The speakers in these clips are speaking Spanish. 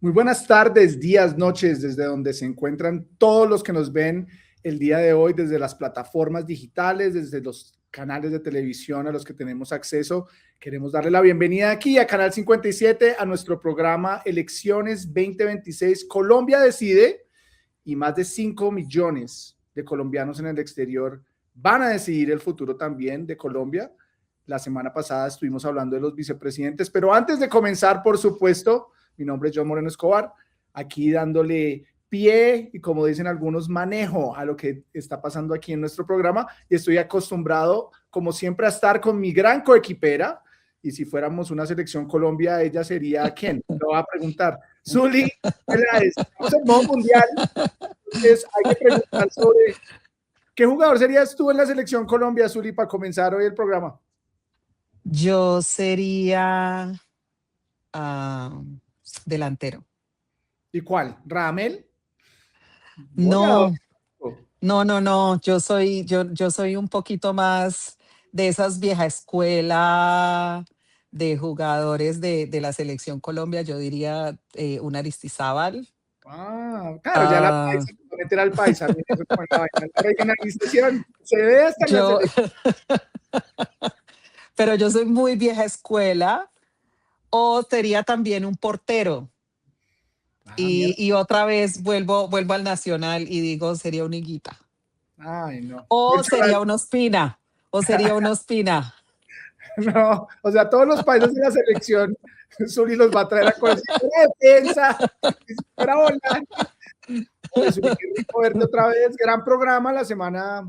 Muy buenas tardes, días, noches, desde donde se encuentran todos los que nos ven el día de hoy, desde las plataformas digitales, desde los canales de televisión a los que tenemos acceso. Queremos darle la bienvenida aquí a Canal 57 a nuestro programa Elecciones 2026 Colombia Decide, y más de 5 millones de colombianos en el exterior van a decidir el futuro también de Colombia. La semana pasada estuvimos hablando de los vicepresidentes, pero antes de comenzar, por supuesto, mi nombre es John Moreno Escobar, aquí dándole pie y, como dicen algunos, manejo a lo que está pasando aquí en nuestro programa, y estoy acostumbrado, como siempre, a estar con mi gran coequipera. Y si fuéramos una selección Colombia, ella sería ¿quién? Lo va a preguntar. Zuli Peláez. Estamos en modo mundial, entonces hay que preguntar sobre ¿qué jugador serías tú en la selección Colombia, Zuli, para comenzar hoy el programa? Yo sería ah, delantero. ¿Y cuál? ¿Ramel? Goleador. No, no. Yo soy un poquito más de esas vieja escuela de jugadores de la selección Colombia. Yo diría un Aristizábal. Ah, claro, ya la Ah, paisa, meter al paisa, mira, eso como la vaina, la regionalización se ve hasta en la yo, selección. pero yo soy muy vieja escuela. O sería también un portero. Ah, Y, mierda. y otra vez vuelvo al Nacional y digo, sería un Higuita. Ay, no. O Mucho sería un Ospina. O sería un Ospina. no, o sea, todos los países de la selección, Zuli los va a traer a conocer la defensa, para volar. Oye, Zuli, qué rico verte otra vez. Gran programa la semana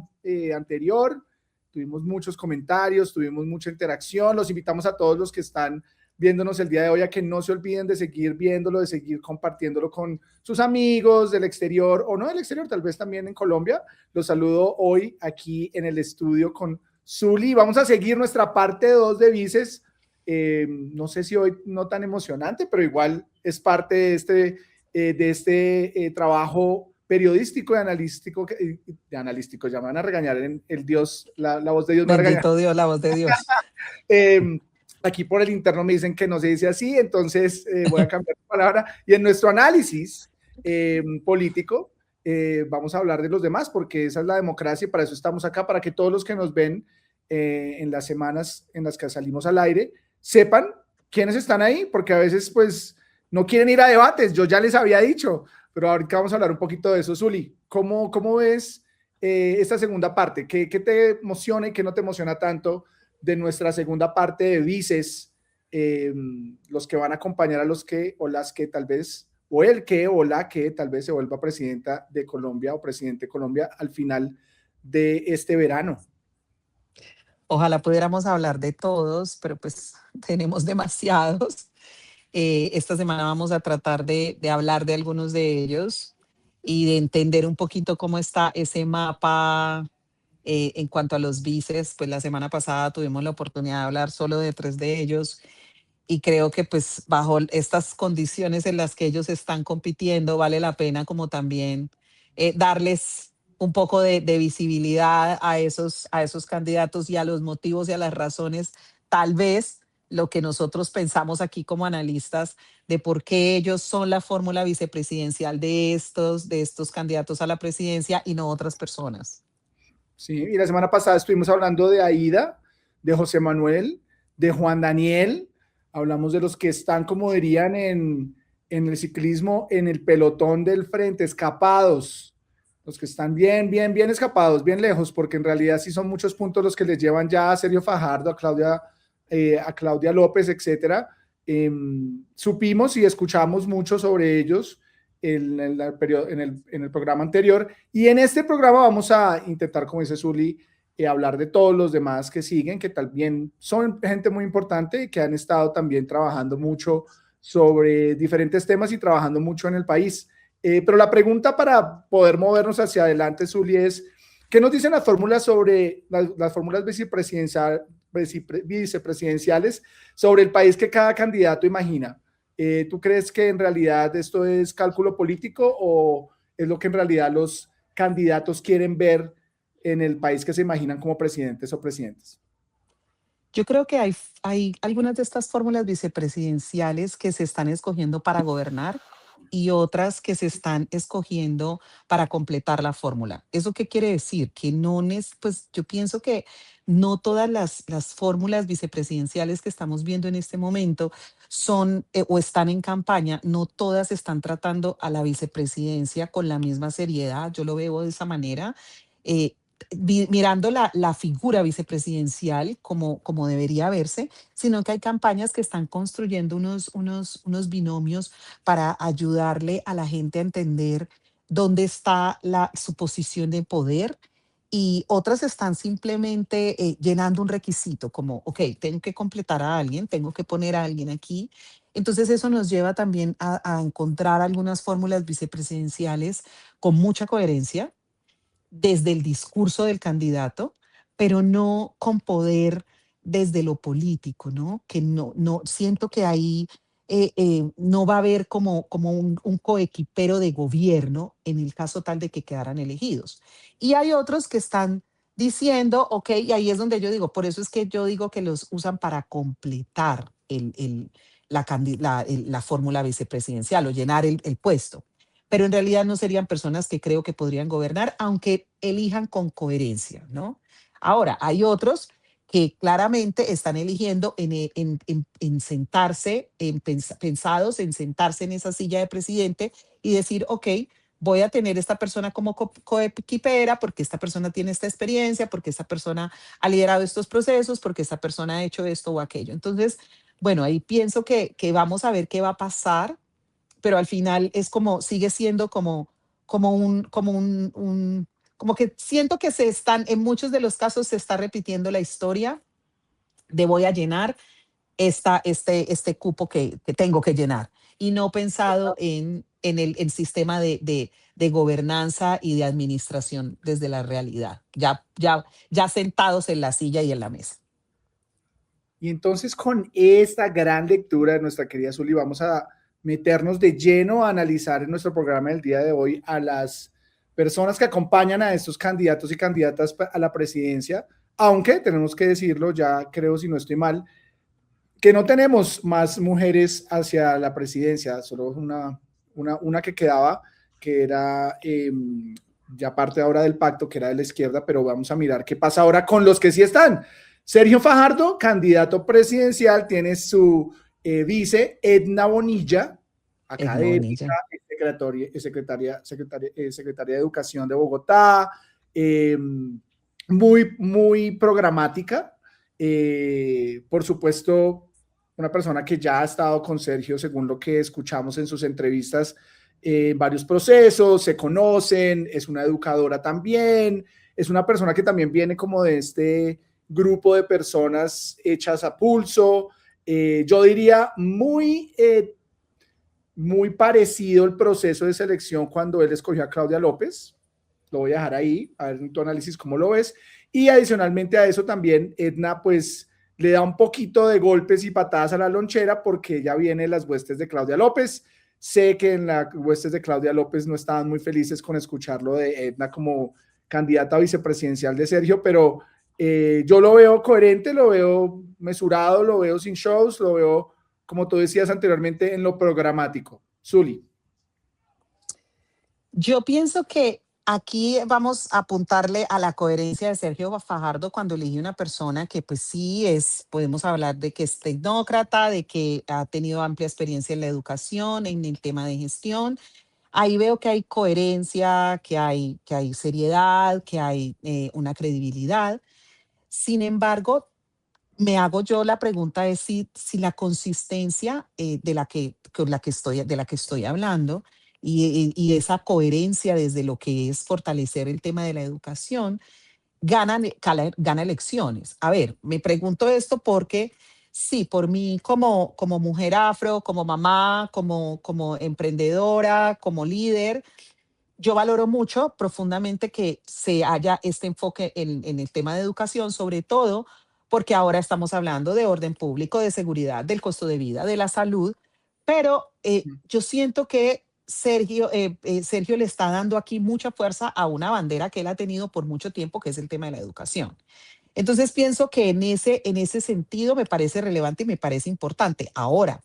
anterior. Tuvimos muchos comentarios, tuvimos mucha interacción. Los invitamos a todos los que están viéndonos el día de hoy a que no se olviden de seguir viéndolo, de seguir compartiéndolo con sus amigos del exterior o no del exterior, tal vez también en Colombia. Los saludo hoy aquí en el estudio con Zuli. Vamos a seguir nuestra parte 2 de Vices. No sé si hoy no tan emocionante, pero igual es parte de este trabajo periodístico y analístico, ya me van a regañar en el Dios, la voz de Dios me va a regañar. Bendito Dios, la voz de Dios. Aquí por el interno me dicen que no se dice así, entonces voy a cambiar de palabra. Y en nuestro análisis político vamos a hablar de los demás, porque esa es la democracia y para eso estamos acá, para que todos los que nos ven en las semanas en las que salimos al aire sepan quiénes están ahí, porque a veces pues no quieren ir a debates, yo ya les había dicho, pero ahorita vamos a hablar un poquito de eso. Zuli, ¿cómo ves esta segunda parte? ¿Qué te emociona y qué no te emociona tanto de nuestra segunda parte de Vices, los que van a acompañar a los que o las que tal vez, o el que o la que tal vez se vuelva presidenta de Colombia o presidente de Colombia al final de este verano? Ojalá pudiéramos hablar de todos, pero pues tenemos demasiados. Esta semana vamos a tratar de hablar de algunos de ellos y de entender un poquito cómo está ese mapa en cuanto a los vices. Pues la semana pasada tuvimos la oportunidad de hablar solo de 3 de ellos y creo que pues bajo estas condiciones en las que ellos están compitiendo, vale la pena como también darles un poco de visibilidad a esos candidatos y a los motivos y a las razones, tal vez lo que nosotros pensamos aquí como analistas de por qué ellos son la fórmula vicepresidencial de estos candidatos a la presidencia y no otras personas. Sí, y la semana pasada estuvimos hablando de Aida, de José Manuel, de Juan Daniel. Hablamos de los que están, como dirían en el ciclismo, en el pelotón del frente, escapados. Los que están bien escapados, bien lejos, porque en realidad sí son muchos puntos los que les llevan ya a Sergio Fajardo, a Claudia López, etcétera. Supimos y escuchamos mucho sobre ellos en el programa anterior, y en este programa vamos a intentar, como dice Zuli, hablar de todos los demás que siguen, que también son gente muy importante y que han estado también trabajando mucho sobre diferentes temas y trabajando mucho en el país. Pero la pregunta para poder movernos hacia adelante, Zuli, es ¿qué nos dicen las fórmulas sobre las fórmulas vicepresidenciales sobre el país que cada candidato imagina? ¿Tú crees que en realidad esto es cálculo político o es lo que en realidad los candidatos quieren ver en el país que se imaginan como presidentes o presidentes? Yo creo que hay algunas de estas fórmulas vicepresidenciales que se están escogiendo para gobernar. y otras que se están escogiendo para completar la fórmula. ¿Eso qué quiere decir? Que no, pues yo pienso que no todas las fórmulas vicepresidenciales que estamos viendo en este momento son o están en campaña, no todas están tratando a la vicepresidencia con la misma seriedad. Yo lo veo de esa manera. eh, Mirando la figura vicepresidencial como debería verse, sino que hay campañas que están construyendo unos binomios para ayudarle a la gente a entender dónde está su posición de poder, y otras están simplemente llenando un requisito, como, ok, tengo que completar a alguien, tengo que poner a alguien aquí. Entonces eso nos lleva también a encontrar algunas fórmulas vicepresidenciales con mucha coherencia desde el discurso del candidato, pero no con poder desde lo político, ¿no? Que no siento que ahí no va a haber como un coequipero de gobierno en el caso tal de que quedaran elegidos. Y hay otros que están diciendo, ok, y ahí es donde yo digo, por eso es que yo digo que los usan para completar la fórmula vicepresidencial o llenar el puesto, pero en realidad no serían personas que creo que podrían gobernar, aunque elijan con coherencia, ¿no? Ahora, hay otros que claramente están eligiendo en sentarse, pensados en sentarse en esa silla de presidente y decir, ok, voy a tener esta persona como coequipera porque esta persona tiene esta experiencia, porque esta persona ha liderado estos procesos, porque esta persona ha hecho esto o aquello. Entonces, bueno, ahí pienso que vamos a ver qué va a pasar, pero al final es como, sigue siendo como que siento que en muchos de los casos se está repitiendo la historia de voy a llenar este cupo que tengo que llenar, y no pensado en el sistema de gobernanza y de administración desde la realidad, ya sentados en la silla y en la mesa. Y entonces con esta gran lectura de nuestra querida Zuli vamos a meternos de lleno a analizar en nuestro programa del día de hoy a las personas que acompañan a estos candidatos y candidatas a la presidencia, aunque tenemos que decirlo, ya creo, si no estoy mal, que no tenemos más mujeres hacia la presidencia, solo una que quedaba, que era ya parte ahora del pacto, que era de la izquierda, pero vamos a mirar qué pasa ahora con los que sí están. Sergio Fajardo, candidato presidencial, tiene su vice, Edna Bonilla, Edna académica, Bonilla. secretaria de Educación de Bogotá, muy programática. Por supuesto, una persona que ya ha estado con Sergio, según lo que escuchamos en sus entrevistas, varios procesos, se conocen, es una educadora también, es una persona que también viene como de este grupo de personas hechas a pulso, yo diría muy parecido el proceso de selección cuando él escogió a Claudia López. Lo voy a dejar ahí, a ver en tu análisis cómo lo ves. Y adicionalmente a eso también Edna pues le da un poquito de golpes y patadas a la lonchera porque ella viene de las huestes de Claudia López. Sé que en las huestes de Claudia López no estaban muy felices con escucharlo de Edna como candidata a vicepresidencial de Sergio, pero yo lo veo coherente, lo veo mesurado, lo veo sin shows, lo veo, como tú decías anteriormente, en lo programático. Zuli. Yo pienso que aquí vamos a apuntarle a la coherencia de Sergio Fajardo cuando elige una persona que pues sí podemos hablar de que es tecnócrata, de que ha tenido amplia experiencia en la educación, en el tema de gestión. Ahí veo que hay coherencia, que hay seriedad, que hay una credibilidad. Sin embargo, me hago yo la pregunta es si la consistencia de la que estoy hablando y esa coherencia desde lo que es fortalecer el tema de la educación gana elecciones. A ver, me pregunto esto porque sí, por mí como mujer afro, como mamá, como emprendedora, como líder, yo valoro mucho profundamente que se haya este enfoque en el tema de educación, sobre todo porque ahora estamos hablando de orden público, de seguridad, del costo de vida, de la salud, pero yo siento que Sergio le está dando aquí mucha fuerza a una bandera que él ha tenido por mucho tiempo, que es el tema de la educación. Entonces pienso que en ese sentido me parece relevante y me parece importante. Ahora,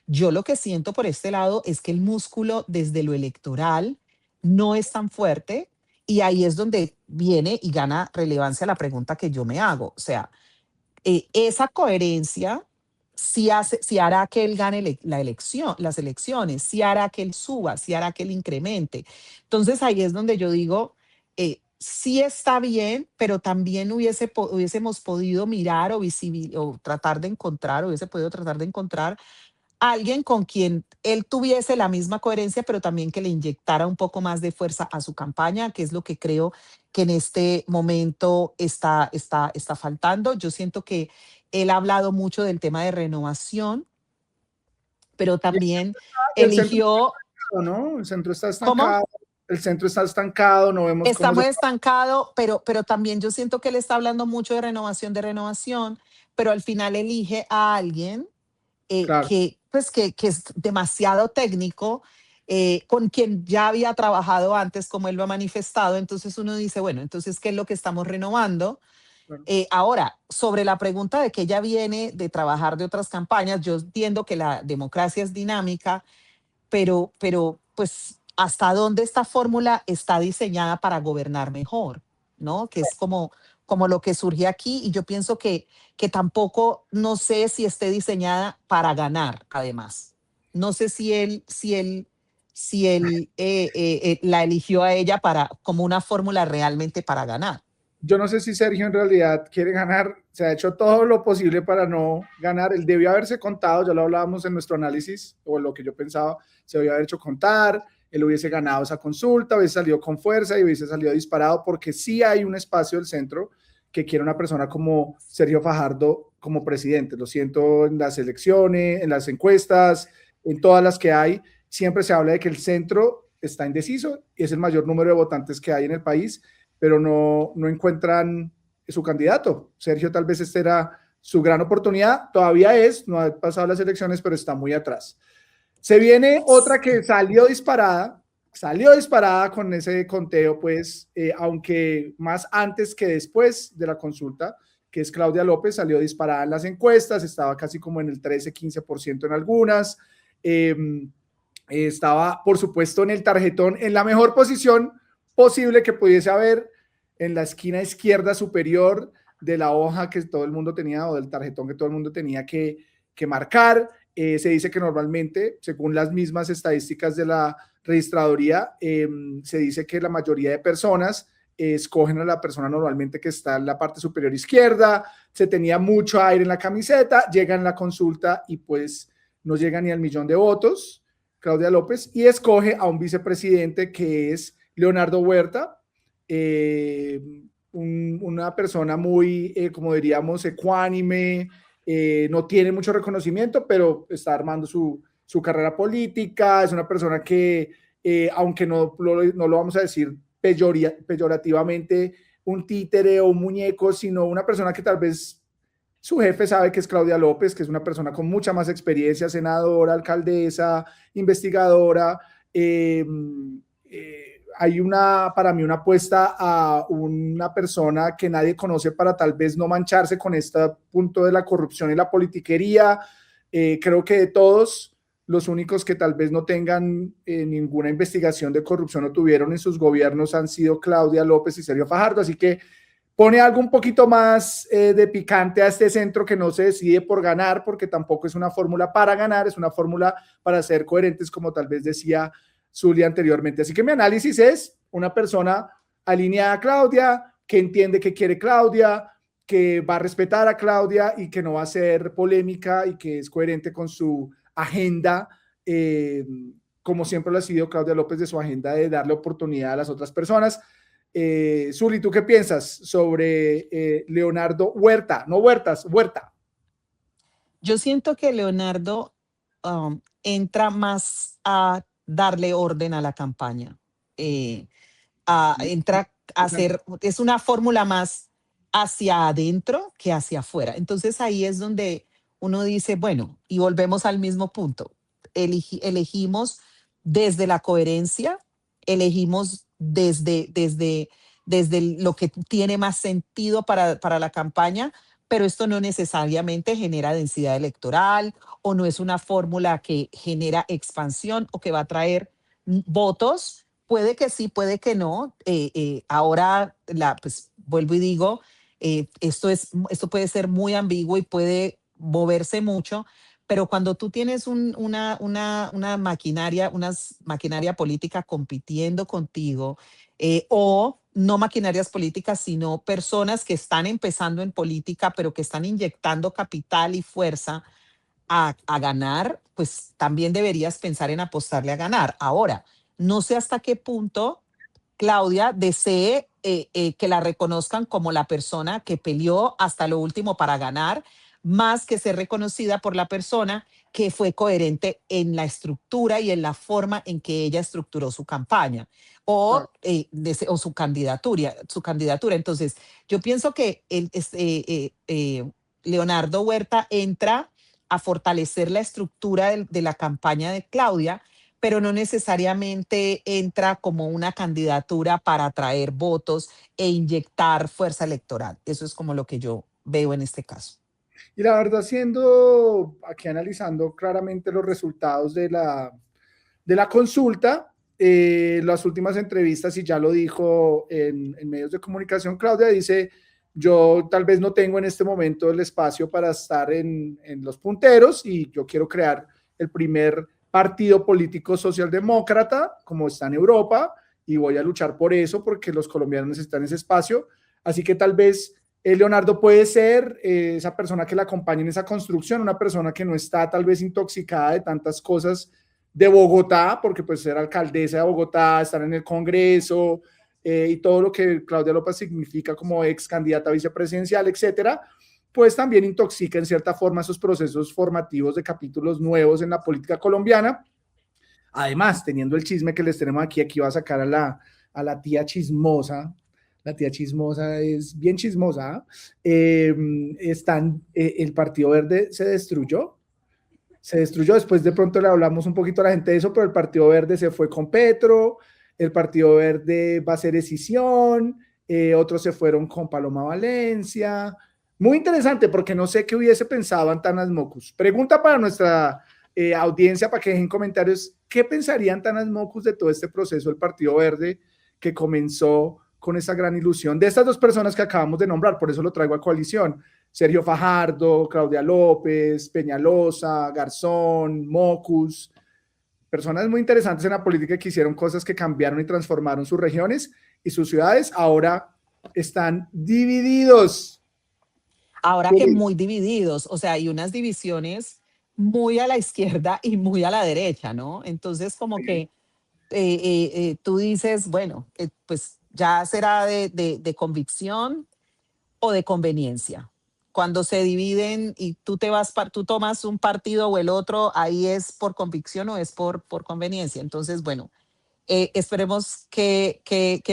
Yo lo que siento por este lado es que el músculo desde lo electoral no es tan fuerte y ahí es donde viene y gana relevancia la pregunta que yo me hago. O sea, esa coherencia sí hará que él gane la elección, las elecciones, sí hará que él suba, sí hará que él incremente. Entonces ahí es donde yo digo, sí está bien, pero también hubiésemos podido mirar o tratar de encontrar, hubiese podido tratar de encontrar alguien con quien él tuviese la misma coherencia, pero también que le inyectara un poco más de fuerza a su campaña, que es lo que creo que en este momento está faltando. Yo siento que él ha hablado mucho del tema de renovación, pero Y también el centro está eligió, estancado, ¿no? El centro está ¿cómo? estancado, el centro está estancado, no vemos Está cómo se... muy estancado, pero también yo siento que él está hablando mucho de renovación, pero al final elige a alguien Claro, que es demasiado técnico, con quien ya había trabajado antes, como él lo ha manifestado. Entonces uno dice, bueno, entonces, ¿qué es lo que estamos renovando? claro. Ahora, sobre la pregunta de que ella viene de trabajar de otras campañas, yo entiendo que la democracia es dinámica, pero pues, ¿hasta dónde esta fórmula está diseñada para gobernar mejor? ¿No? Que es como lo que surge aquí y yo pienso que tampoco, no sé si esté diseñada para ganar, además. No sé si él la eligió a ella como una fórmula realmente para ganar. Yo no sé si Sergio en realidad quiere ganar, se ha hecho todo lo posible para no ganar, él debió haberse contado, ya lo hablábamos en nuestro análisis, o lo que yo pensaba, se debió haber hecho contar, él hubiese ganado esa consulta, hubiese salido con fuerza y hubiese salido disparado, porque sí hay un espacio del centro que quiere una persona como Sergio Fajardo como presidente. Lo siento en las elecciones, en las encuestas, en todas las que hay, siempre se habla de que el centro está indeciso y es el mayor número de votantes que hay en el país, pero no encuentran su candidato. Sergio tal vez esta era su gran oportunidad, todavía es, no ha pasado las elecciones, pero está muy atrás. Se viene otra que salió disparada con ese conteo, pues, aunque más antes que después de la consulta, que es Claudia López, salió disparada en las encuestas, estaba casi como en el 13-15% en algunas, estaba, por supuesto, en el tarjetón, en la mejor posición posible que pudiese haber, en la esquina izquierda superior de la hoja que todo el mundo tenía, o del tarjetón que todo el mundo tenía que marcar. Se dice que normalmente, según las mismas estadísticas de la registraduría, se dice que la mayoría de personas escogen a la persona normalmente que está en la parte superior izquierda, se tenía mucho aire en la camiseta, llegan la consulta y pues no llega ni al millón de votos, Claudia López, y escoge a un vicepresidente que es Leonardo Huerta, eh, una persona muy, como diríamos, ecuánime, no tiene mucho reconocimiento, pero está armando su carrera política, es una persona que, aunque no lo vamos a decir peyorativamente, un títere o un muñeco, sino una persona que tal vez su jefe sabe que es Claudia López, que es una persona con mucha más experiencia, senadora, alcaldesa, investigadora. Hay para mí una apuesta a una persona que nadie conoce para tal vez no mancharse con este punto de la corrupción y la politiquería. Creo que de todos, los únicos que tal vez no tengan ninguna investigación de corrupción o tuvieron en sus gobiernos han sido Claudia López y Sergio Fajardo, así que pone algo un poquito más de picante a este centro que no se decide por ganar, porque tampoco es una fórmula para ganar, es una fórmula para ser coherentes, como tal vez decía Zulia anteriormente. Así que mi análisis es una persona alineada a Claudia, que entiende que quiere Claudia, que va a respetar a Claudia y que no va a ser polémica y que es coherente con su agenda, como siempre lo ha sido Claudia López, de su agenda de darle oportunidad a las otras personas. Zuli, ¿tú qué piensas sobre Leonardo Huerta? No Huertas, Huerta. Yo siento que Leonardo entra más a darle orden a la campaña. Eh, Entra a hacer, es una fórmula más hacia adentro que hacia afuera. Entonces ahí es donde uno dice, bueno, y volvemos al mismo punto. Elegimos desde la coherencia, elegimos desde lo que tiene más sentido para la campaña, pero esto no necesariamente genera densidad electoral o no es una fórmula que genera expansión o que va a traer votos. Puede que sí, puede que no. Ahora, pues vuelvo y digo, esto puede ser muy ambiguo y puede moverse mucho, pero cuando tú tienes una maquinaria, maquinaria política compitiendo contigo, o no maquinarias políticas, sino personas que están empezando en política, pero que están inyectando capital y fuerza a ganar, pues también deberías pensar en apostarle a ganar. Ahora, no sé hasta qué punto Claudia desee que la reconozcan como la persona que peleó hasta lo último para ganar, más que ser reconocida por la persona que fue coherente en la estructura y en la forma en que ella estructuró su campaña Claro. o su candidatura, su candidatura. Entonces, yo pienso que Leonardo Huerta entra a fortalecer la estructura de la campaña de Claudia, pero no necesariamente entra como una candidatura para atraer votos e inyectar fuerza electoral. Eso es como lo que yo veo en este caso. Y la verdad, siendo aquí analizando claramente los resultados de la consulta, las últimas entrevistas, y ya lo dijo en medios de comunicación, Claudia dice, yo tal vez no tengo en este momento el espacio para estar en los punteros y yo quiero crear el primer partido político socialdemócrata como está en Europa y voy a luchar por eso porque los colombianos necesitan ese espacio. Así que tal vez Leonardo puede ser esa persona que la acompañe en esa construcción, una persona que no está tal vez intoxicada de tantas cosas de Bogotá, porque pues ser alcaldesa de Bogotá, estar en el Congreso y todo lo que Claudia López significa como ex candidata vicepresidencial, etcétera, pues también intoxica en cierta forma esos procesos formativos de capítulos nuevos en la política colombiana. Además, teniendo el chisme que les tenemos aquí, aquí va a sacar a la tía chismosa. La tía chismosa es bien chismosa. El Partido Verde se destruyó. Después de pronto le hablamos un poquito a la gente de eso, pero el Partido Verde se fue con Petro, el Partido Verde va a hacer escisión, otros se fueron con Paloma Valencia. Muy interesante porque no sé qué hubiese pensado Antanas Mocus. Pregunta para nuestra audiencia, para que dejen comentarios, ¿qué pensaría Antanas Mocus de todo este proceso del Partido Verde que comenzó con esa gran ilusión de estas dos personas que acabamos de nombrar? Por eso lo traigo a coalición. Sergio Fajardo, Claudia López, Peñalosa, Garzón, Mocus, personas muy interesantes en la política que hicieron cosas que cambiaron y transformaron sus regiones y sus ciudades, ahora están divididos. Ahora que muy divididos, o sea, hay unas divisiones muy a la izquierda y muy a la derecha, ¿no? Entonces, como que tú dices, bueno, pues ya será de convicción o de conveniencia. Cuando se dividen y tú tomas un partido o el otro, ahí es por convicción o es por conveniencia. Entonces, bueno, esperemos qué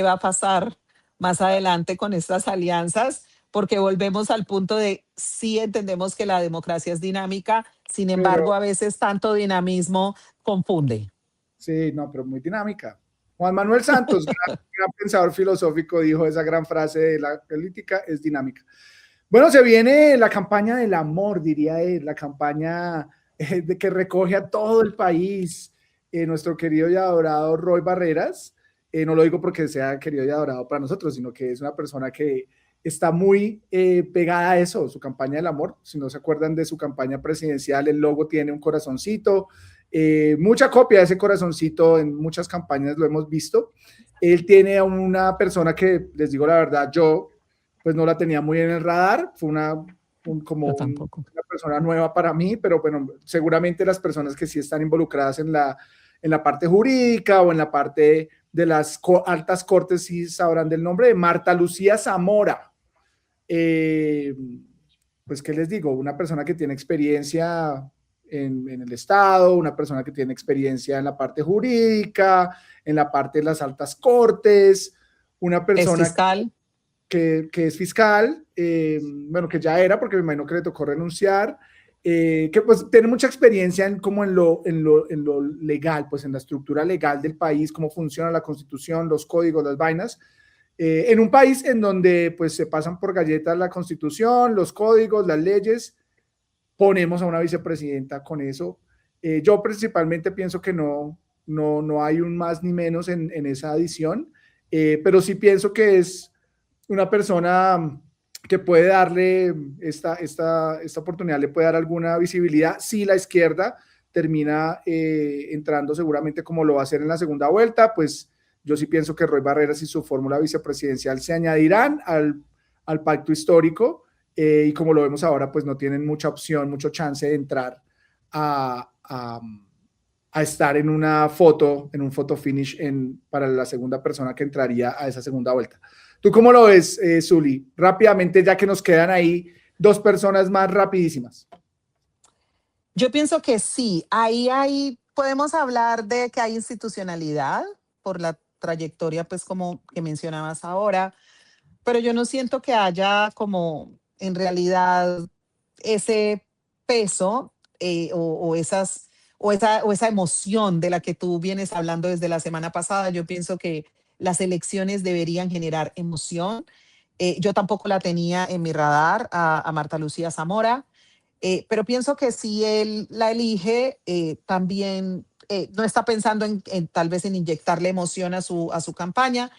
va a pasar más adelante con estas alianzas, porque volvemos al punto de sí entendemos que la democracia es dinámica, sin Pero embargo, a veces tanto dinamismo confunde. sí, no, pero muy dinámica. Juan Manuel Santos, gran pensador filosófico, dijo esa gran frase de la política es dinámica. Bueno, se viene la campaña del amor, diría él, la campaña de que recoge a todo el país. Nuestro querido y adorado Roy Barreras, no lo digo porque sea querido y adorado para nosotros, sino que es una persona que está muy pegada a eso, su campaña del amor. Si no se acuerdan de su campaña presidencial, el logo tiene un corazoncito, mucha copia de ese corazoncito en muchas campañas lo hemos visto. Él tiene a una persona que, les digo la verdad, yo pues no la tenía muy en el radar, fue Yo tampoco. una persona nueva para mí, pero bueno, seguramente las personas que sí están involucradas en la parte jurídica o en la parte de las altas cortes sí sabrán del nombre de Marta Lucía Zamora. Eh, pues, ¿qué les digo? Una persona que tiene experiencia en el Estado, una persona que tiene experiencia en la parte jurídica, en la parte de las altas cortes, una Es persona fiscal. que es fiscal, bueno, que ya era, porque me imagino que le tocó renunciar, que pues tiene mucha experiencia en como en lo legal, pues en la estructura legal del país, cómo funciona la constitución, los códigos, las vainas. En un país en donde pues se pasan por galletas la constitución, los códigos, las leyes, ponemos a una vicepresidenta con eso. Yo principalmente pienso que no hay un más ni menos en esa adición, pero sí pienso que es una persona que puede darle esta oportunidad, le puede dar alguna visibilidad si la izquierda termina entrando seguramente como lo va a hacer en la segunda vuelta, pues yo sí pienso que Roy Barreras y su fórmula vicepresidencial se añadirán al pacto histórico, y como lo vemos ahora, pues no tienen mucha opción, mucho chance de entrar a estar en una foto, en un photo finish para la segunda persona que entraría a esa segunda vuelta. ¿Tú cómo lo ves, Zuli? Rápidamente, ya que nos quedan ahí dos personas más rapidísimas. Yo pienso que sí, ahí podemos hablar de que hay institucionalidad por la trayectoria, pues como que mencionabas ahora, pero yo no siento que haya como en realidad ese peso o esa emoción de la que tú vienes hablando desde la semana pasada. Yo pienso que las elecciones deberían generar emoción. Yo tampoco la tenía en mi radar a Marta Lucía Zamora, pero pienso que si él la elige, también no está pensando tal vez en inyectarle emoción a su campaña.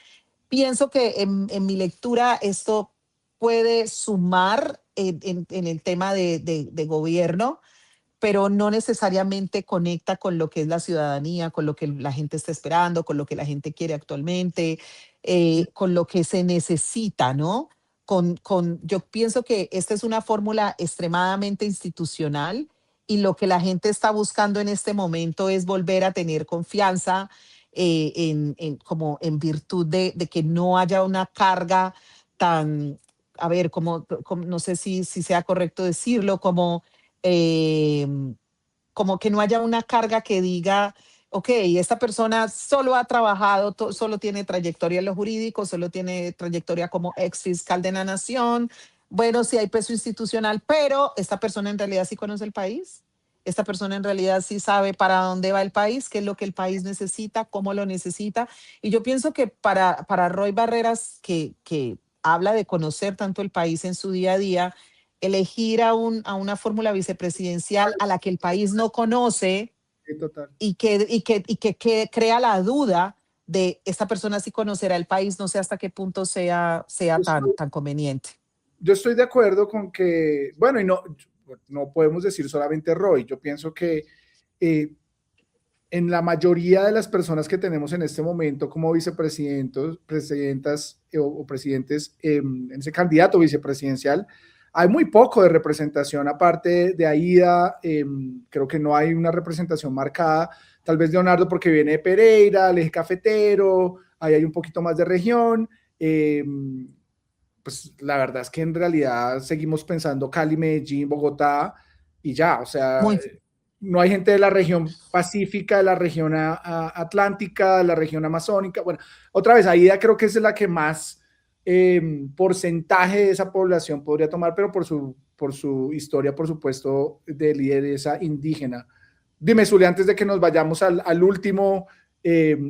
Pienso que en mi lectura esto puede sumar en el tema de gobierno, pero no necesariamente conecta con lo que es la ciudadanía, con lo que la gente está esperando, con lo que la gente quiere actualmente, con lo que se necesita, ¿no? Yo pienso que esta es una fórmula extremadamente institucional y lo que la gente está buscando en este momento es volver a tener confianza, como en virtud de que no haya una carga tan, a ver, como no sé si sea correcto decirlo, eh, como que no haya una carga que diga, ok, esta persona solo ha trabajado, solo tiene trayectoria en lo jurídico, solo tiene trayectoria como ex fiscal de la nación. Bueno, sí hay peso institucional, pero esta persona en realidad sí conoce el país. Esta persona en realidad sí sabe para dónde va el país, qué es lo que el país necesita, cómo lo necesita. Y yo pienso que para Roy Barreras, que habla de conocer tanto el país en su día a día, elegir a una fórmula vicepresidencial a la que el país no conoce Sí, total. y que crea la duda de esta persona sí conocerá el país, no sé hasta qué punto sea tan conveniente. Yo estoy de acuerdo con que, bueno, y no podemos decir solamente Roy, yo pienso que en la mayoría de las personas que tenemos en este momento como vicepresidentos, presidentas o presidentes en ese candidato vicepresidencial, hay muy poco de representación, aparte de Aida, creo que no hay una representación marcada, tal vez Leonardo porque viene de Pereira, el eje cafetero, ahí hay un poquito más de región, pues la verdad es que en realidad seguimos pensando Cali, Medellín, Bogotá y ya, o sea, Muy, no hay gente de la región pacífica, de la región atlántica, de la región amazónica. Bueno, otra vez, Aida creo que es la que más porcentaje de esa población podría tomar, pero por su historia, por supuesto, de lideresa indígena. Dime, Zuli, antes de que nos vayamos al último,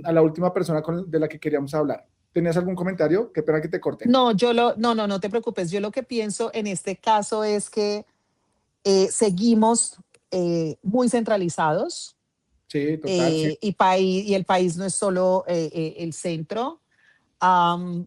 a la última persona de la que queríamos hablar. ¿Tenías algún comentario? Qué pena que te corté. no, no te preocupes. Yo lo que pienso en este caso es que seguimos muy centralizados, Sí, total, sí. y el país no es solo el centro.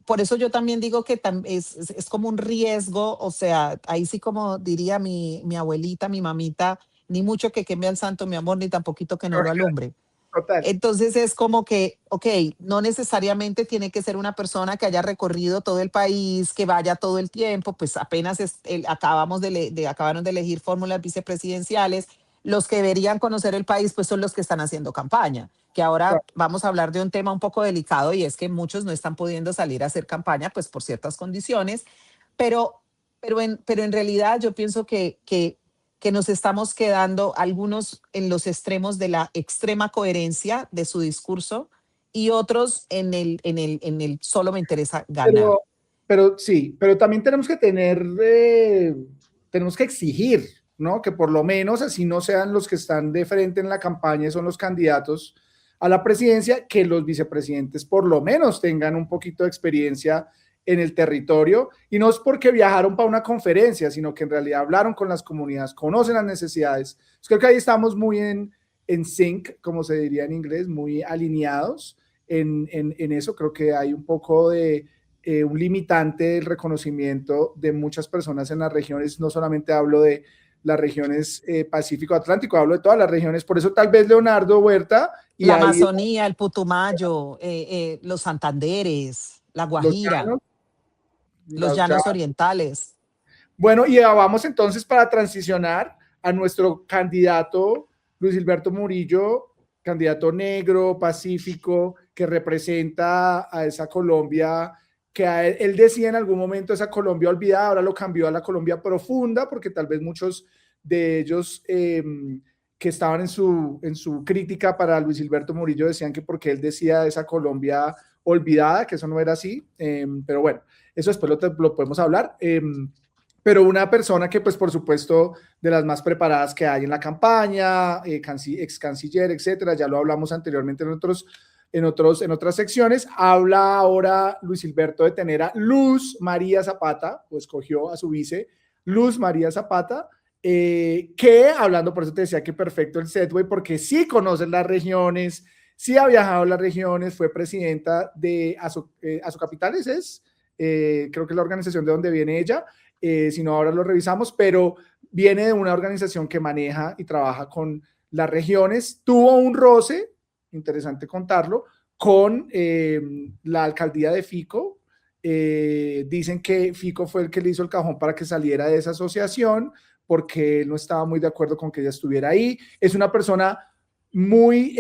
Por eso yo también digo que es como un riesgo, o sea, ahí sí como diría mi abuelita, mi mamita, ni mucho que queme al santo, mi amor, ni tampoco que no lo alumbre. Total. Entonces es como que, ok, no necesariamente tiene que ser una persona que haya recorrido todo el país, que vaya todo el tiempo, pues apenas acabaron de elegir fórmulas vicepresidenciales. Los que deberían conocer el país, pues son los que están haciendo campaña, que ahora vamos a hablar de un tema un poco delicado y es que muchos no están pudiendo salir a hacer campaña, pues por ciertas condiciones, pero, pero en realidad yo pienso que nos estamos quedando algunos en los extremos de la extrema coherencia de su discurso y otros en el solo me interesa ganar. Pero, pero sí, pero también tenemos que exigir, ¿no? Que por lo menos así no sean los que están de frente en la campaña, son los candidatos. a la presidencia, que los vicepresidentes por lo menos tengan un poquito de experiencia en el territorio, y no es porque viajaron para una conferencia, sino que en realidad hablaron con las comunidades, conocen las necesidades. Creo que ahí estamos muy en sync, como se diría en inglés, muy alineados en eso. Creo que hay un poco de un limitante del reconocimiento de muchas personas en las regiones. No solamente hablo de las regiones Pacífico-Atlántico, hablo de todas las regiones. Por eso tal vez Leonardo Huerta y La ahí Amazonía, el Putumayo, los Santanderes, la los Guajira, llanos, los los llanos llanos. orientales. Bueno, y vamos entonces para transicionar a nuestro candidato Luis Gilberto Murillo, candidato negro, pacífico, que representa a esa Colombia que él decía en algún momento esa Colombia olvidada, ahora lo cambió a la Colombia profunda, porque tal vez muchos de ellos que estaban en su crítica para Luis Gilberto Murillo decían que porque él decía esa Colombia olvidada, que eso no era así, pero bueno, eso después lo podemos hablar. Pero una persona que, pues, por supuesto, de las más preparadas que hay en la campaña, ex canciller, etcétera, ya lo hablamos anteriormente en otras secciones. Habla ahora Luis Gilberto de tener a Luz María Zapata, o escogió a su vice, Luz María Zapata, que, hablando, por eso te decía que perfecto el segue, porque sí conoce las regiones, sí ha viajado a las regiones, fue presidenta de Azocapitales, creo que es la organización de donde viene ella, si no ahora lo revisamos, pero viene de una organización que maneja y trabaja con las regiones. Tuvo un roce, interesante contarlo, con la alcaldía de Fico. Dicen que Fico fue el que le hizo el cajón para que saliera de esa asociación, porque él no estaba muy de acuerdo con que ella estuviera ahí. Es una persona muy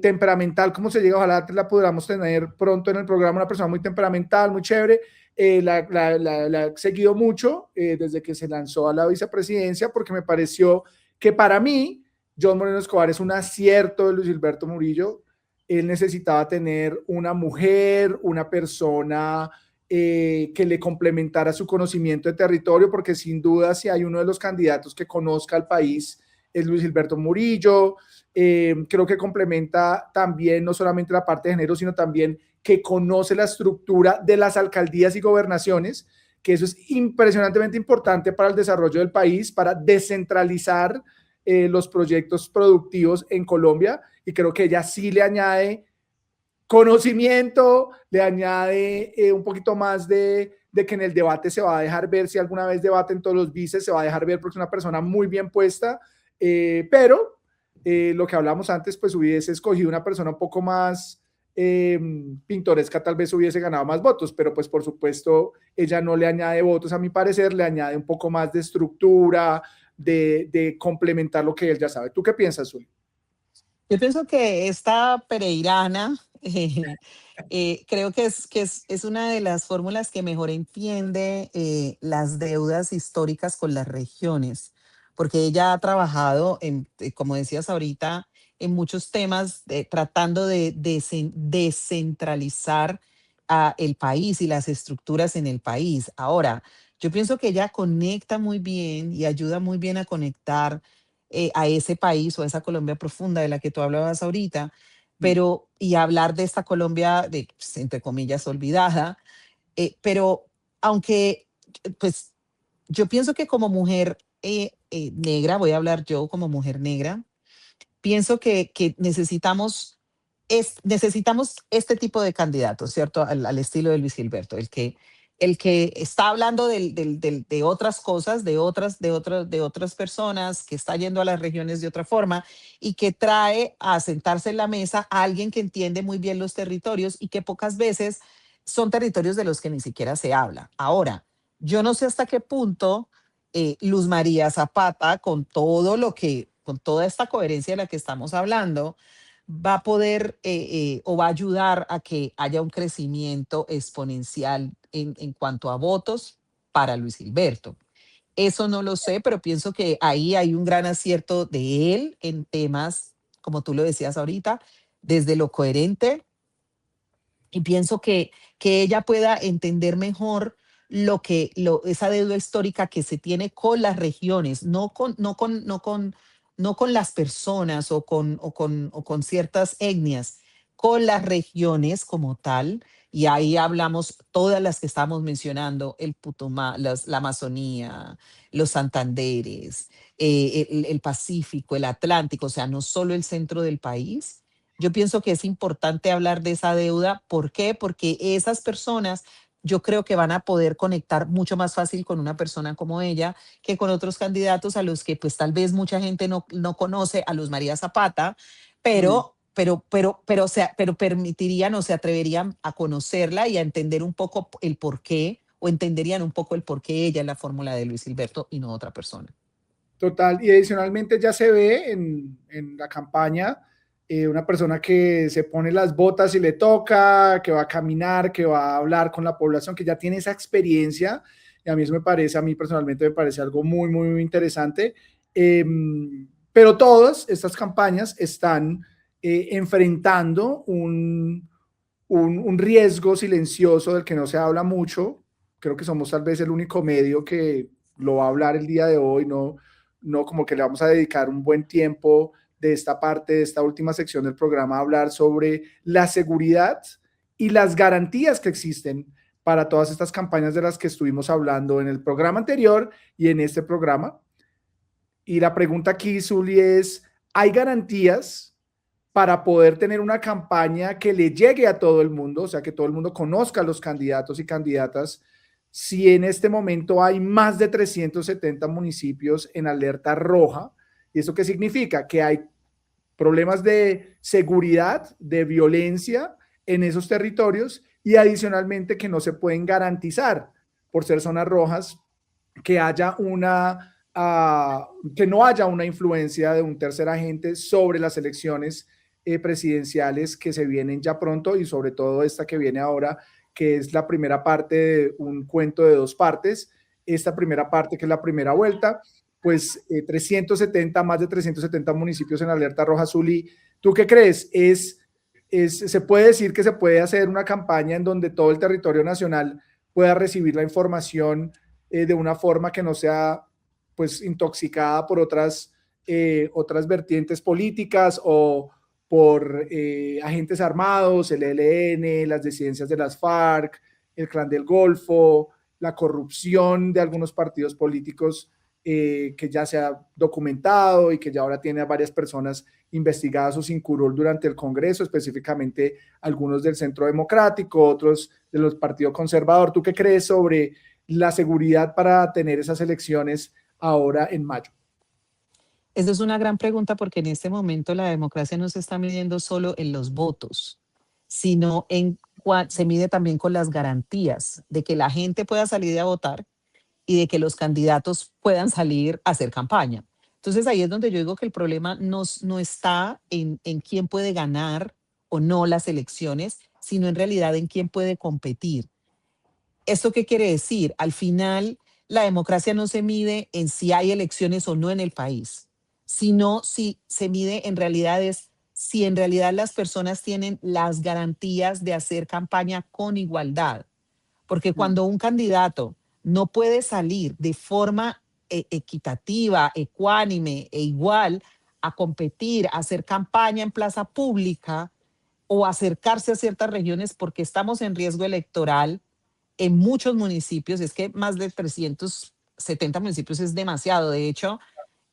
temperamental, como se llega, ojalá la podamos tener pronto en el programa, una persona muy temperamental, muy chévere. La he seguido mucho desde que se lanzó a la vicepresidencia, porque me pareció que para mí John Moreno Escobar es un acierto de Luis Gilberto Murillo. Él necesitaba tener una mujer, una persona que le complementara su conocimiento de territorio, porque sin duda si hay uno de los candidatos que conozca al país es Luis Gilberto Murillo. Creo que complementa también no solamente la parte de género, sino también que conoce la estructura de las alcaldías y gobernaciones, que eso es impresionantemente importante para el desarrollo del país, para descentralizar los proyectos productivos en Colombia, y creo que ella sí le añade conocimiento, le añade un poquito más de que en el debate se va a dejar ver, si alguna vez debaten todos los vices, se va a dejar ver porque es una persona muy bien puesta, pero lo que hablamos antes, pues hubiese escogido una persona un poco más pintoresca, tal vez hubiese ganado más votos, pero pues por supuesto ella no le añade votos, a mi parecer, le añade un poco más de estructura, de complementar lo que él ya sabe. ¿Tú qué piensas, Zuli? Yo pienso que esta pereirana creo que es una de las fórmulas que mejor entiende las deudas históricas con las regiones, porque ella ha trabajado, como decías ahorita, en muchos temas tratando de descentralizar el país y las estructuras en el país. Ahora, yo pienso que ella conecta muy bien y ayuda muy bien a conectar a ese país o a esa Colombia profunda de la que tú hablabas ahorita, pero y hablar de esta Colombia de, pues, entre comillas, olvidada, pero aunque, pues, yo pienso que como mujer negra, voy a hablar yo como mujer negra, pienso que necesitamos este tipo de candidatos, ¿cierto? Al estilo de Luis Gilberto, el que está hablando de otras cosas, de otras personas, que está yendo a las regiones de otra forma y que trae a sentarse en la mesa a alguien que entiende muy bien los territorios y que pocas veces son territorios de los que ni siquiera se habla. Ahora, yo no sé hasta qué punto Luz María Zapata, con toda esta coherencia de la que estamos hablando, va a poder o va a ayudar a que haya un crecimiento exponencial en cuanto a votos para Luis Gilberto. Eso no lo sé, pero pienso que ahí hay un gran acierto de él en temas, como tú lo decías ahorita, desde lo coherente, y pienso que ella pueda entender mejor esa deuda histórica que se tiene con las regiones, no con no con las personas o con ciertas etnias, con las regiones como tal. Y ahí hablamos todas las que estamos mencionando, el Putumayo, la Amazonía, los Santanderes, el Pacífico, el Atlántico, o sea, no solo el centro del país. Yo pienso que es importante hablar de esa deuda. ¿Por qué? Porque esas personas yo creo que van a poder conectar mucho más fácil con una persona como ella que con otros candidatos a los que pues tal vez mucha gente no conoce, a Luz María Zapata, Mm. pero permitirían o se atreverían a conocerla y a entender un poco el por qué, o entenderían un poco el por qué ella es la fórmula de Luis Gilberto y no otra persona. Total, y adicionalmente ya se ve en la campaña una persona que se pone las botas y le toca, que va a caminar, que va a hablar con la población, que ya tiene esa experiencia, y a mí eso me parece, a mí personalmente me parece algo muy, muy, muy interesante. Eh, pero todas estas campañas están enfrentando un riesgo silencioso del que no se habla mucho. Creo que somos tal vez el único medio que lo va a hablar el día de hoy, no como que le vamos a dedicar un buen tiempo de esta parte, de esta última sección del programa, a hablar sobre la seguridad y las garantías que existen para todas estas campañas de las que estuvimos hablando en el programa anterior y en este programa. Y la pregunta aquí, Zuli, es, ¿hay garantías para poder tener una campaña que le llegue a todo el mundo, o sea, que todo el mundo conozca a los candidatos y candidatas, si en este momento hay más de 370 municipios en alerta roja? ¿Y eso qué significa? Que hay problemas de seguridad, de violencia en esos territorios, y adicionalmente que no se pueden garantizar por ser zonas rojas que haya que no haya una influencia de un tercer agente sobre las elecciones presidenciales que se vienen ya pronto, y sobre todo esta que viene ahora, que es la primera parte de un cuento de dos partes. Esta primera parte, que es la primera vuelta, pues 370, más de 370 municipios en alerta roja. Zuli, ¿tú qué crees? ¿Se puede decir que se puede hacer una campaña en donde todo el territorio nacional pueda recibir la información de una forma que no sea pues intoxicada por otras vertientes políticas o por agentes armados, el ELN, las disidencias de las FARC, el Clan del Golfo, la corrupción de algunos partidos políticos que ya se ha documentado y que ya ahora tiene a varias personas investigadas o sin curul durante el Congreso, específicamente algunos del Centro Democrático, otros de los Partido Conservador? ¿Tú qué crees sobre la seguridad para tener esas elecciones ahora en mayo? Esa es una gran pregunta porque en este momento la democracia no se está midiendo solo en los votos, sino se mide también con las garantías de que la gente pueda salir a votar y de que los candidatos puedan salir a hacer campaña. Entonces ahí es donde yo digo que el problema no está en quién puede ganar o no las elecciones, sino en realidad en quién puede competir. ¿Esto qué quiere decir? Al final, la democracia no se mide en si hay elecciones o no en el país, sino si se mide en realidad es si en realidad las personas tienen las garantías de hacer campaña con igualdad. Porque cuando un candidato no puede salir de forma equitativa, ecuánime e igual a competir, a hacer campaña en plaza pública o acercarse a ciertas regiones porque estamos en riesgo electoral en muchos municipios, es que más de 370 municipios es demasiado. De hecho,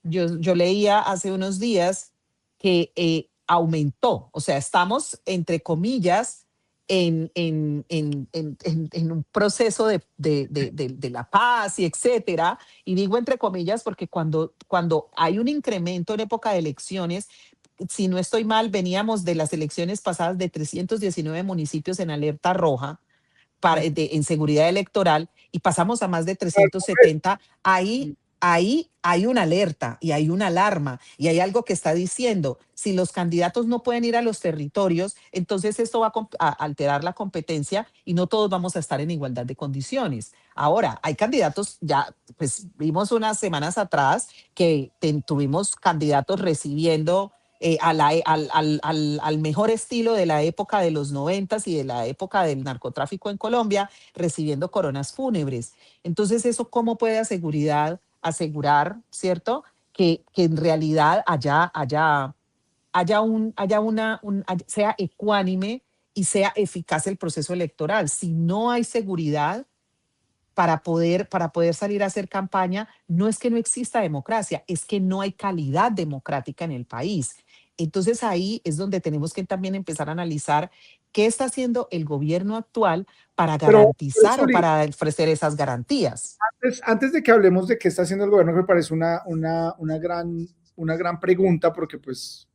yo leía hace unos días que aumentó, o sea, estamos, entre comillas, en un proceso de la paz y etcétera. Y digo entre comillas porque cuando hay un incremento en época de elecciones, si no estoy mal, veníamos de las elecciones pasadas de 319 municipios en alerta roja en seguridad electoral y pasamos a más de 370, ahí hay una alerta y hay una alarma y hay algo que está diciendo, si los candidatos no pueden ir a los territorios, entonces esto va a alterar la competencia y no todos vamos a estar en igualdad de condiciones. Ahora, hay candidatos, ya pues vimos unas semanas atrás que tuvimos candidatos recibiendo al mejor estilo de la época de los 90 y de la época del narcotráfico en Colombia, recibiendo coronas fúnebres. Entonces, ¿eso cómo puede asegurar, ¿cierto? que en realidad sea ecuánime y sea eficaz el proceso electoral. Si no hay seguridad para poder salir a hacer campaña, no es que no exista democracia, es que no hay calidad democrática en el país. Entonces ahí es donde tenemos que también empezar a analizar qué está haciendo el gobierno actual para Pero, garantizar o Zuli, para ofrecer esas garantías. antes de que hablemos de qué está haciendo el gobierno, me parece una gran pregunta, porque pues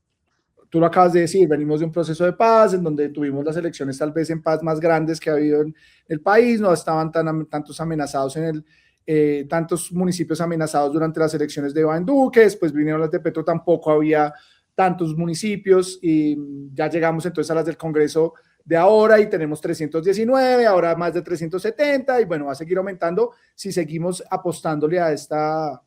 tú lo acabas de decir, venimos de un proceso de paz en donde tuvimos las elecciones tal vez en paz más grandes que ha habido en el país, no estaban tantos amenazados tantos municipios amenazados durante las elecciones de Iván Duque, después vinieron las de Petro, tampoco había tantos municipios y ya llegamos entonces a las del Congreso de ahora y tenemos 319, ahora más de 370 y bueno, va a seguir aumentando si seguimos apostándole a esta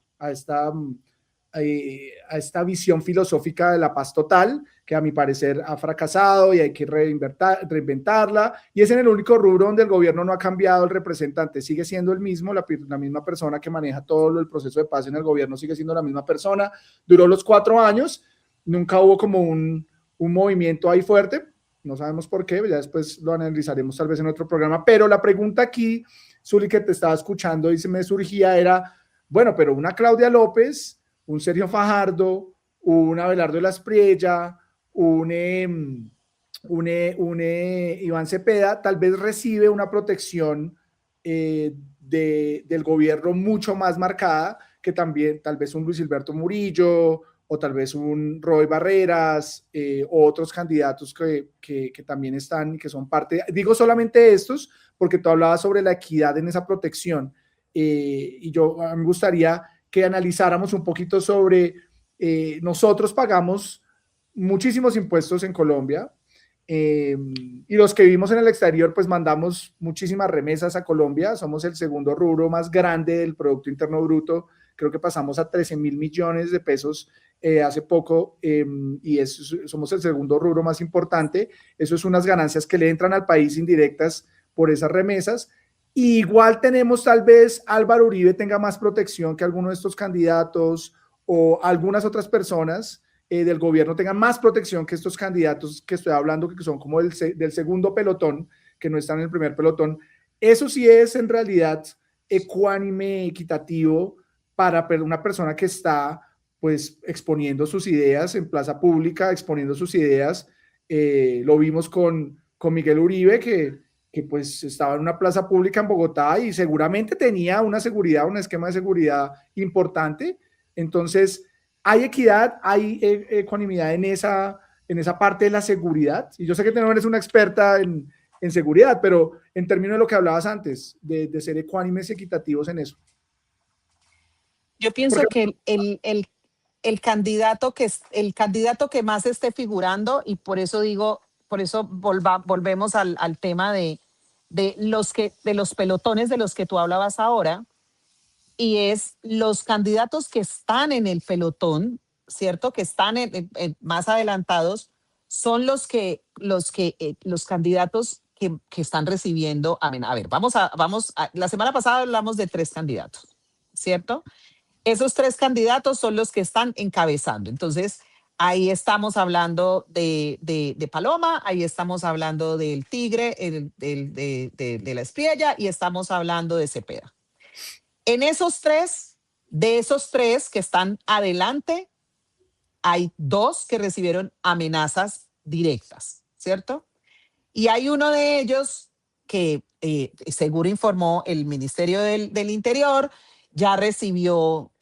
visión filosófica de la paz total, que a mi parecer ha fracasado y hay que reinventarla. Y es en el único rubro donde el gobierno no ha cambiado el representante, sigue siendo el mismo, la misma persona que maneja todo el proceso de paz en el gobierno, sigue siendo la misma persona. Duró los 4 años, nunca hubo como un movimiento ahí fuerte, no sabemos por qué, ya después lo analizaremos tal vez en otro programa, pero la pregunta aquí, Zuli, que te estaba escuchando y se me surgía era, bueno, pero una Claudia López, un Sergio Fajardo, un Abelardo de la Espriella, un Iván Cepeda, tal vez recibe una protección del gobierno mucho más marcada que también tal vez un Luis Gilberto Murillo o tal vez un Roy Barreras o otros candidatos que también están y que son parte, digo solamente estos porque tú hablabas sobre la equidad en esa protección y a mí me gustaría que analizáramos un poquito sobre, nosotros pagamos muchísimos impuestos en Colombia y los que vivimos en el exterior pues mandamos muchísimas remesas a Colombia, somos el segundo rubro más grande del Producto Interno Bruto, creo que pasamos a 13.000 millones de pesos hace poco y somos el segundo rubro más importante, eso es unas ganancias que le entran al país indirectas por esas remesas. Y igual tenemos tal vez Álvaro Uribe tenga más protección que alguno de estos candidatos o algunas otras personas del gobierno tengan más protección que estos candidatos que estoy hablando, que son como del segundo pelotón, que no están en el primer pelotón. Eso sí es en realidad ecuánime, equitativo para una persona que está pues exponiendo sus ideas en plaza pública, exponiendo sus ideas. Lo vimos con Miguel Uribe, que pues estaba en una plaza pública en Bogotá y seguramente tenía una seguridad, un esquema de seguridad importante. Entonces, hay equidad, hay ecuanimidad en esa parte de la seguridad. Y yo sé que tú no eres una experta en seguridad, pero en términos de lo que hablabas antes, de ser ecuánimes y equitativos en eso. Yo pienso Porque, que el candidato el candidato que más esté figurando, y por eso digo, por eso volvemos al tema de los pelotones de los que tú hablabas ahora, y es los candidatos que están en el pelotón, ¿cierto? Que están más adelantados, son los candidatos que están recibiendo. A ver, la semana pasada hablamos de 3 candidatos, ¿cierto? Esos 3 candidatos son los que están encabezando. Entonces, ahí estamos hablando de Paloma, ahí estamos hablando del Tigre, de la Espriella y estamos hablando de Cepeda. En de esos tres que están adelante, hay 2 que recibieron amenazas directas, ¿cierto? Y hay uno de ellos que, seguro informó el Ministerio del Interior, ya recibió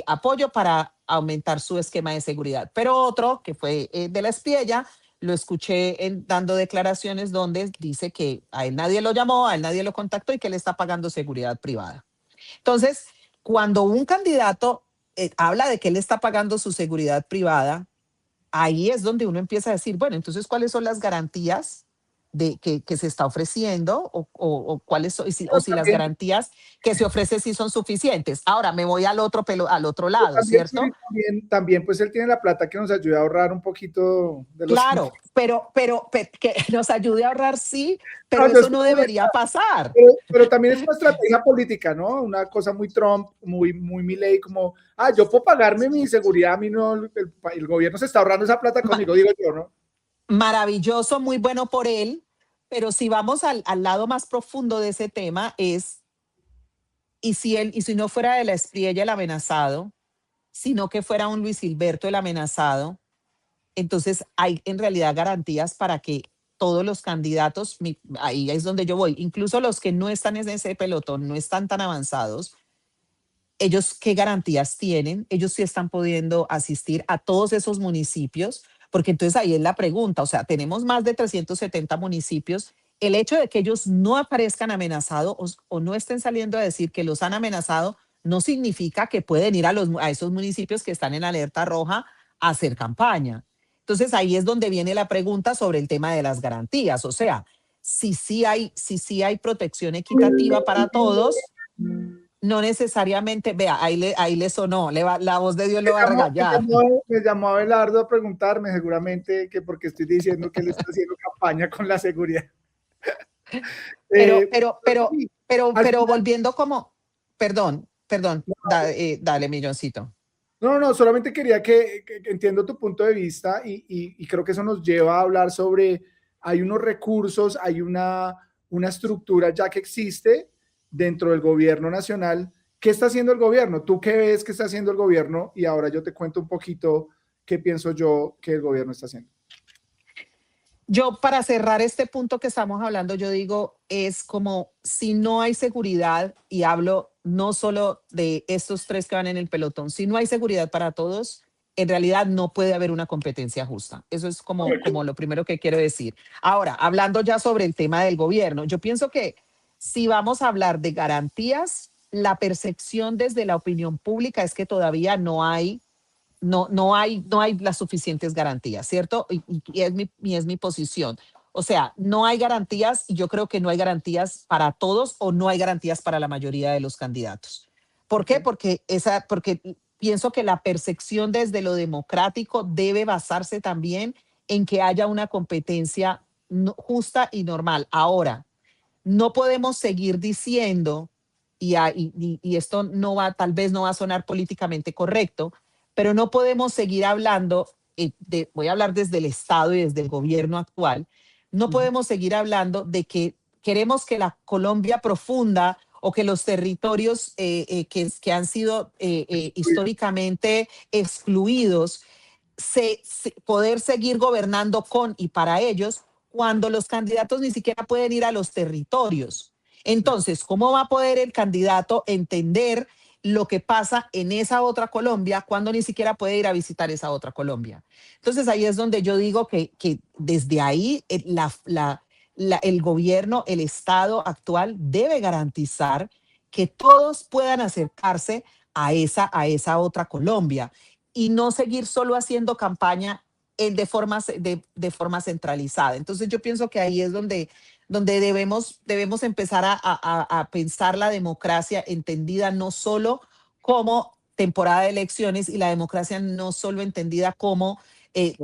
apoyo para aumentar su esquema de seguridad. Pero otro, que fue de la Espriella, lo escuché dando declaraciones donde dice que a él nadie lo llamó, a él nadie lo contactó y que él está pagando seguridad privada. Entonces, cuando un candidato habla de que él está pagando su seguridad privada, ahí es donde uno empieza a decir, bueno, entonces, ¿cuáles son las garantías que se está ofreciendo o cuáles son, o Pero si las garantías que se ofrece sí son suficientes. Ahora me voy al otro lado, también, ¿cierto? Zuri, también, pues él tiene la plata que nos ayuda a ahorrar un poquito de los Claro, impuestos. pero que nos ayude a ahorrar, sí, pero No, yo eso estoy no muy de debería pasar. pero también es una estrategia política, ¿no? Una cosa muy Trump, muy Milei, como, yo puedo pagarme mi seguridad, a mí no, el gobierno se está ahorrando esa plata Ma- conmigo, digo yo, ¿no? Maravilloso, muy bueno por él, pero si vamos al lado más profundo de ese tema es, y si no fuera de la Espriella el amenazado, sino que fuera un Luis Gilberto el amenazado, entonces hay en realidad garantías para que todos los candidatos, ahí es donde yo voy, incluso los que no están en ese pelotón, no están tan avanzados, ellos qué garantías tienen, ellos sí están pudiendo asistir a todos esos municipios, porque entonces ahí es la pregunta, o sea, tenemos más de 370 municipios, el hecho de que ellos no aparezcan amenazados o no estén saliendo a decir que los han amenazado, no significa que pueden ir a esos municipios que están en alerta roja a hacer campaña. Entonces ahí es donde viene la pregunta sobre el tema de las garantías, o sea, si sí hay protección equitativa para todos, no necesariamente, vea, ahí le sonó, la voz de Dios lo va a regañar. Me llamó Abelardo a preguntarme seguramente que porque estoy diciendo que él está haciendo campaña con la seguridad. Pero, Eh, pero, pero, sí, al pero final, volviendo como, perdón, dale, milloncito. no, solamente quería que entiendo tu punto de vista y creo que eso nos lleva a hablar sobre, hay unos recursos, hay una estructura ya que existe dentro del gobierno nacional. ¿Qué está haciendo el gobierno? ¿Tú qué ves que está haciendo el gobierno? Y ahora yo te cuento un poquito qué pienso yo que el gobierno está haciendo. Yo, para cerrar este punto que estamos hablando, yo digo, es como si no hay seguridad, y hablo no solo de estos tres que van en el pelotón, si no hay seguridad para todos, en realidad no puede haber una competencia justa. Eso es como lo primero que quiero decir. Ahora, hablando ya sobre el tema del gobierno, yo pienso que si vamos a hablar de garantías, la percepción desde la opinión pública es que todavía no hay las suficientes garantías, ¿cierto? Y es mi posición. O sea, no hay garantías y yo creo que no hay garantías para todos o no hay garantías para la mayoría de los candidatos. ¿Por qué? Okay. Porque pienso que la percepción desde lo democrático debe basarse también en que haya una competencia justa y normal. Ahora, no podemos seguir diciendo, y esto no va, tal vez no va a sonar políticamente correcto, pero no podemos seguir hablando, voy a hablar desde el Estado y desde el gobierno actual, no podemos seguir hablando de que queremos que la Colombia profunda o que los territorios que han sido históricamente excluidos poder seguir gobernando con y para ellos cuando los candidatos ni siquiera pueden ir a los territorios. Entonces, ¿cómo va a poder el candidato entender lo que pasa en esa otra Colombia cuando ni siquiera puede ir a visitar esa otra Colombia? Entonces, ahí es donde yo digo que desde ahí el gobierno, el Estado actual debe garantizar que todos puedan acercarse a esa otra Colombia y no seguir solo haciendo campaña de forma centralizada. Entonces yo pienso que ahí es donde debemos empezar a pensar la democracia entendida no solo como temporada de elecciones y la democracia no solo entendida como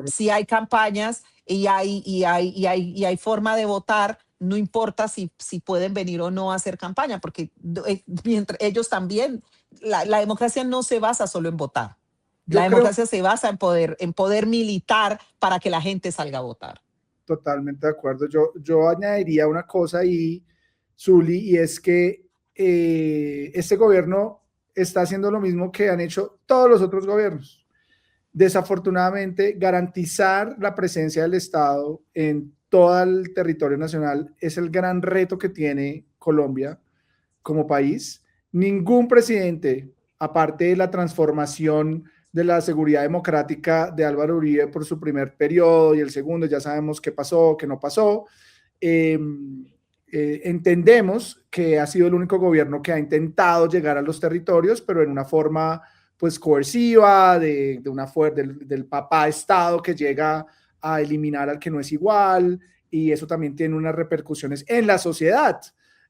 si hay campañas y hay forma de votar, no importa si pueden venir o no a hacer campaña, porque mientras ellos también, la democracia no se basa solo en votar. La Yo creo democracia se basa en poder militar para que la gente salga a votar. totalmente de acuerdo. Yo añadiría una cosa ahí, Zuli, y es que este gobierno está haciendo lo mismo que han hecho todos los otros gobiernos. Desafortunadamente, garantizar la presencia del Estado en todo el territorio nacional es el gran reto que tiene Colombia como país. Ningún presidente, aparte de la transformación de la seguridad democrática de Álvaro Uribe por su primer periodo y el segundo, ya sabemos qué pasó, qué no pasó, eh, entendemos que ha sido el único gobierno que ha intentado llegar a los territorios, pero en una forma pues coerciva, del papá Estado que llega a eliminar al que no es igual y eso también tiene unas repercusiones en la sociedad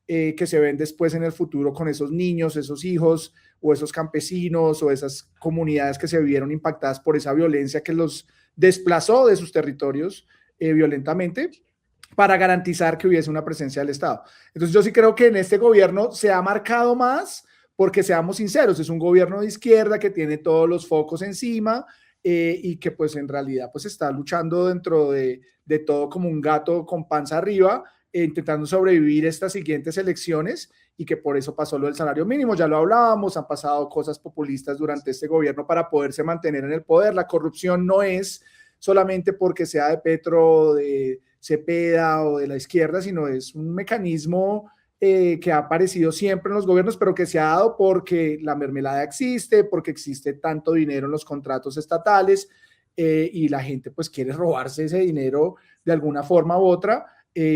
que se ven después en el futuro con esos niños, esos hijos o esos campesinos o esas comunidades que se vieron impactadas por esa violencia que los desplazó de sus territorios violentamente para garantizar que hubiese una presencia del Estado. Entonces yo sí creo que en este gobierno se ha marcado más porque, seamos sinceros, es un gobierno de izquierda que tiene todos los focos encima y que pues en realidad pues está luchando dentro de todo como un gato con panza arriba, intentando sobrevivir estas siguientes elecciones, y que por eso pasó lo del salario mínimo. Ya lo hablábamos, han pasado cosas populistas durante este gobierno para poderse mantener en el poder. La corrupción no es solamente porque sea de Petro, de Cepeda o de la izquierda, sino es un mecanismo que ha aparecido siempre en los gobiernos, pero que se ha dado porque la mermelada existe, porque existe tanto dinero en los contratos estatales y la gente pues quiere robarse ese dinero de alguna forma u otra.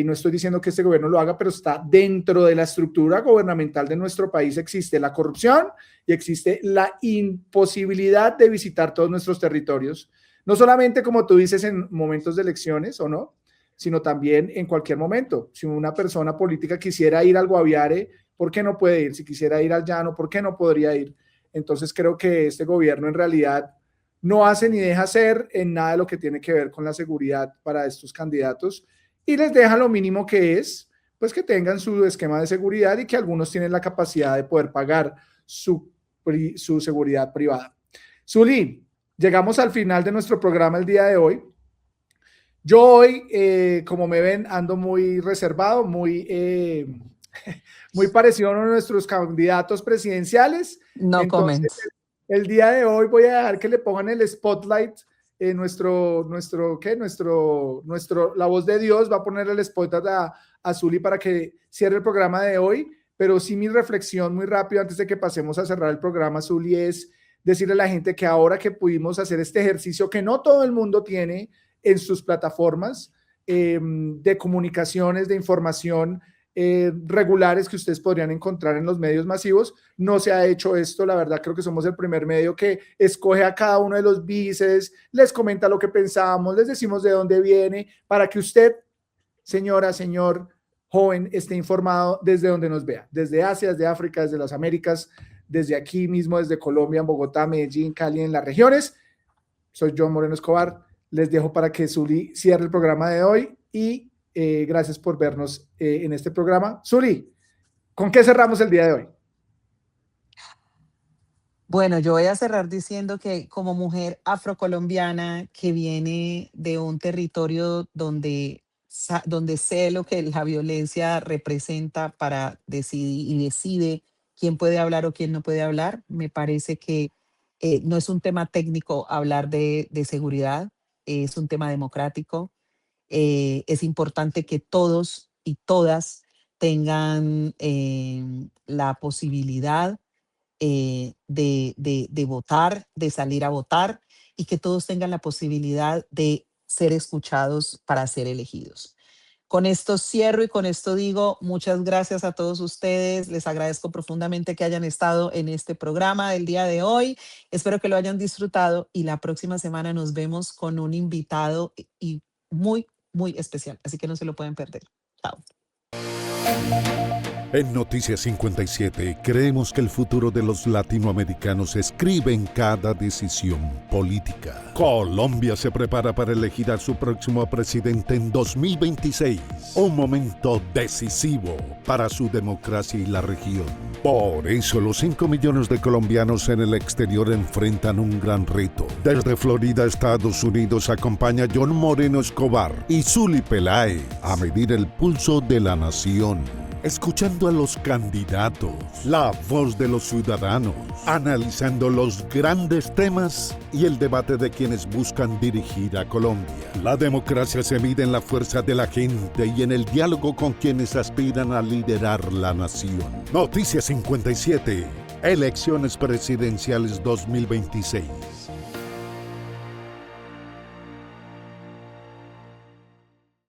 No estoy diciendo que este gobierno lo haga, pero está dentro de la estructura gubernamental de nuestro país. Existe la corrupción y existe la imposibilidad de visitar todos nuestros territorios, no solamente como tú dices en momentos de elecciones o no, sino también en cualquier momento. Si una persona política quisiera ir al Guaviare, ¿por qué no puede ir? Si quisiera ir al Llano, ¿por qué no podría ir? Entonces creo que este gobierno en realidad no hace ni deja hacer en nada de lo que tiene que ver con la seguridad para estos candidatos, y les deja lo mínimo que es, pues que tengan su esquema de seguridad y que algunos tienen la capacidad de poder pagar su seguridad privada. Zuli, llegamos al final de nuestro programa el día de hoy. Yo hoy, como me ven, ando muy reservado, muy parecido a uno de nuestros candidatos presidenciales. No comment. Entonces, el día de hoy voy a dejar que le pongan el spotlight. La voz de Dios va a poner el spotlight a Zuli para que cierre el programa de hoy. Pero sí, mi reflexión muy rápido antes de que pasemos a cerrar el programa, Zuli, es decirle a la gente que ahora que pudimos hacer este ejercicio que no todo el mundo tiene en sus plataformas de comunicaciones, de información regulares que ustedes podrían encontrar en los medios masivos, no se ha hecho esto. La verdad creo que somos el primer medio que escoge a cada uno de los vices, les comenta lo que pensamos, les decimos de dónde viene, para que usted, señora, señor, joven, esté informado desde donde nos vea, desde Asia, desde África, desde las Américas, desde aquí mismo, desde Colombia, en Bogotá, Medellín, Cali, en las regiones. Soy John Moreno Escobar. Les dejo para que Zuli cierre el programa de hoy y gracias por vernos en este programa. Zuli, ¿con qué cerramos el día de hoy? Bueno, yo voy a cerrar diciendo que como mujer afrocolombiana que viene de un territorio donde sé lo que la violencia representa para decidir y decide quién puede hablar o quién no puede hablar, me parece que no es un tema técnico hablar de seguridad, es un tema democrático. Es importante que todos y todas tengan la posibilidad de votar, de salir a votar, y que todos tengan la posibilidad de ser escuchados para ser elegidos. Con esto cierro y con esto digo muchas gracias a todos ustedes. Les agradezco profundamente que hayan estado en este programa del día de hoy. Espero que lo hayan disfrutado y la próxima semana nos vemos con un invitado y muy especial. Así que no se lo pueden perder. Chao. En Noticias 57 creemos que el futuro de los latinoamericanos se escribe en cada decisión política. Colombia se prepara para elegir a su próximo presidente en 2026. Un momento decisivo para su democracia y la región. Por eso los 5 millones de colombianos en el exterior enfrentan un gran reto. Desde Florida, Estados Unidos, acompaña John Moreno Escobar y Zuli Peláez a medir el pulso de la nación. Escuchando a los candidatos, la voz de los ciudadanos, analizando los grandes temas y el debate de quienes buscan dirigir a Colombia. La democracia se mide en la fuerza de la gente y en el diálogo con quienes aspiran a liderar la nación. Noticias 57, Elecciones Presidenciales 2026.